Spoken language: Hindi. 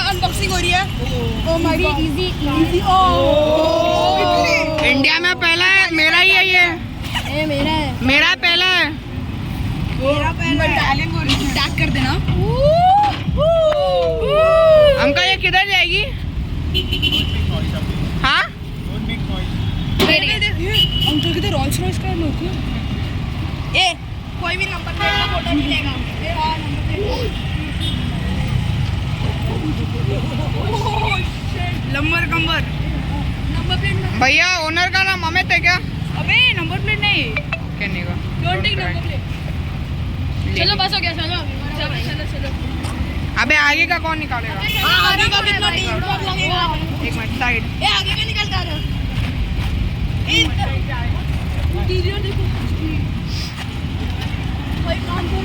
अनबॉक्सिंग हो रही है। Oh my God, easy easy. Oh India में पहला है, मेरा ही है ये। ये मेरा है, मेरा पहला है। मेरा पहले टैग कर देना। अंकल ये किधर जाएगी? हाँ अंकल की तो रॉल्स रॉयस का लोग। ए कोई भी नंबर प्लेट का फोटो मिलेगा। नंबर कंबर नंबर प्लेट। भैया ओनर का नाम अमित है क्या? अबे नंबर प्लेट नहीं, कहने का डोंट टेक नंबर प्लेट। चलो बस हो गया, चलो चलो चलो। अबे आगे का कौन निकालेगा? हाँ आगे का कितना टीम टॉप लगेगा? एक मिनट साइड। ए आगे का निकलता रहा। इंटीरियर देखो भाई, काम कर